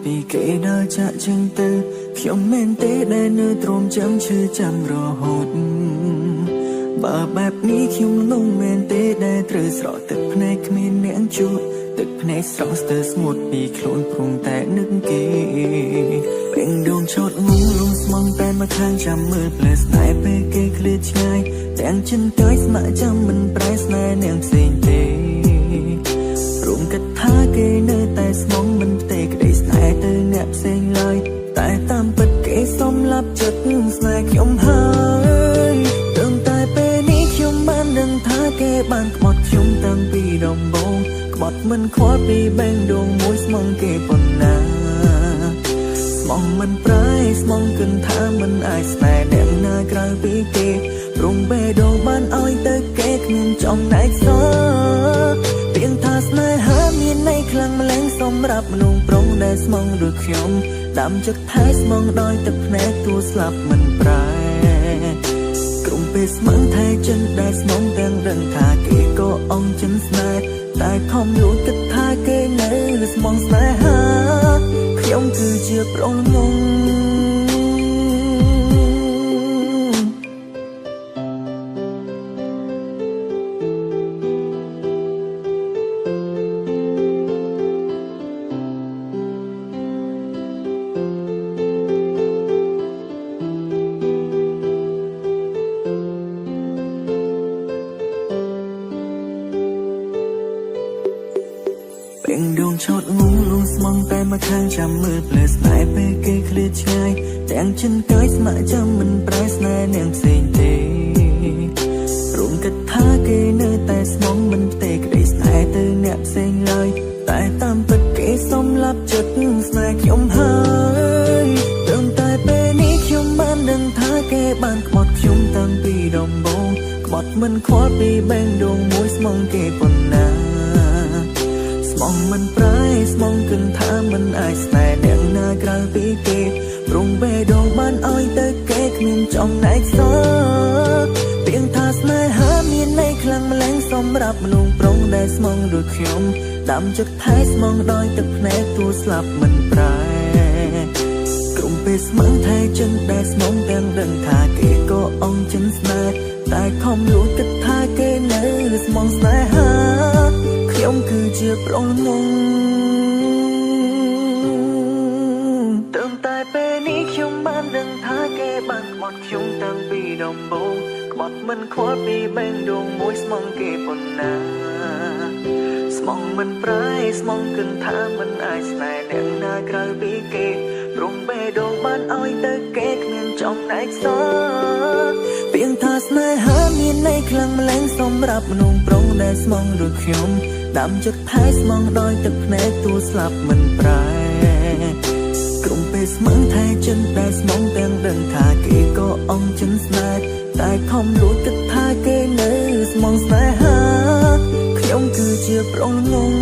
ពីគេដើរចាក់ចឹងទៅខ្ញុំមែនទេដែលនៅទ្រាំចាំឈឺចាំរហូតបើបែបនេះខ្ញុំនឹងមែនទេដែលត្រូវស្រក់ទឹកភ្នែកគ្មានអ្នកជួបទឹកភ្នែកស្រស់ស្ទើរស្ងួតពីខ្លួនព្រមតែនឹកគេពេញដងឆោតងងលងស្មងតែមកខាងចាំមើលផ្លែស្នេហ៍ពេលគេឃ្លាតឆ្ងាយទាំងចិនទៅស្ម័គ្រចាំមិនប្រែស្នេហ៍នាងផ្សេងទេរួមគិតថាគេនៅតែស្មងមិនផ្ទេក្តីស្នេហ៍ទៅអ្នកផ្សេងឡើយតែតាមពិតគេសំឡាប់ចិត្តស្នេហ៍ខ្ញុំហើយត្រឹមតែពេលនេះខ្ញុំបានដឹងថាគេបានក្បត់ខ្ញុំតាំងពីដំបូងក្បត់មិនខ្វល់ពីបែងដងមួយស្មងគេប៉ុណ្ណាស្មងមិនប្រែស្មងគិនថាមិនអាចស្នេហ៍អ្នកណាក្រៅពីគេព្រមបេះដូងបានឲ្យទៅគេគ្មានចំណែកសោះពាក្យថាស្នេហាមានន័យខ្លាំងម្លែងសម្រាប់មនុស្សប្រុងដែលស្មងដូចខ្ញុំដាំចិត្តថែស្មងដោយទឹកភ្នែកទួស្លាប់មិនប្រែក្រុមពេលស្មងថែចិនដែលស្មងទាំងដឹងថាគេក៏អងចិនស្នេហ៍តែខំលួចគិតថាគេនៅស្មងស្នេហាខ្ញុំគឺជាប្រុងងងពេញដងឆោតងងលងស្មងតែមកខាងចាំមើលផ្លែស្នេហ៍ពេលគេឃ្លាតឆ្ងាយទាំងចិនកាយស្ម័គ្រចាំមិនប្រែស្នេហ៍នាងផ្សេងទេរួមគិតថាគេនៅតែស្មងមិនផ្ទេក្តីស្នេហ៍ទៅអ្នកផ្សេងឡើយតែតាមពិតគេសំឡាប់ចិត្តស្នេហ៍ខ្ញុំហើយត្រឹមតែពេលនេះខ្ញុំបានដឹងថាគេបានក្បត់ខ្ញុំតាំងពីដំបូងក្បត់មិនខ្វល់ពីបែងដងមួយស្មងគេប៉ុណ្ណាស្មងមិនប្រែស្មងគិនថាមិនអាចស្នេហ៍អ្នកណាក្រៅពីគេព្រមបេះដូងបានឲ្យទៅគេគ្មានចំណែកសោះពាក្យថាស្នេហាមានន័យខ្លាំងម្លែងសម្រាប់មនុស្សប្រុងដែលស្មងដូចខ្ញុំដាំចិត្តថែស្មងដោយទឹកភ្នែកទួស្លាប់មិនប្រែក្រុមពេលស្មងថែចិនដែលស្មងទាំងដឹងថាគេក៏អងចិនស្នេហ៍តែខំលួចគិតថាគេនៅស្មងស្នេហាខ្ញុំគឺជាប្រុងងងត្រឹមតែពេលនេះខ្ញុំបានដឹងថាគេបានក្បត់ខ្ញុំតាំងពីដំបូងក្បត់មិនខ្វល់ពីបែងដងមួយស្មងគេប៉ុណ្ណាស្មងមិនប្រែស្មងគិនថាមិនអាចស្នេហ៍អ្នកណាក្រៅពីគេព្រមបេះដូងបានឲ្យទៅគេគ្មានចំណែកសោះពាក្យថាស្នេហាមានន័យខ្លាំងម្លែងសម្រាប់មនុស្សប្រុងដែលស្មងដូចខ្ញុំដាំចិត្តថែស្មងដោយទឹកភ្នែកទួស្លាប់មិនប្រែក្រុមពេលស្មងថែចិនដែលស្មងទាំងដឹងថាគេក៏អងចិនស្នេហ៍តែខំលួចគិតថាគេនៅស្មងស្នេហាខ្ញុំគឺជាប្រុងងង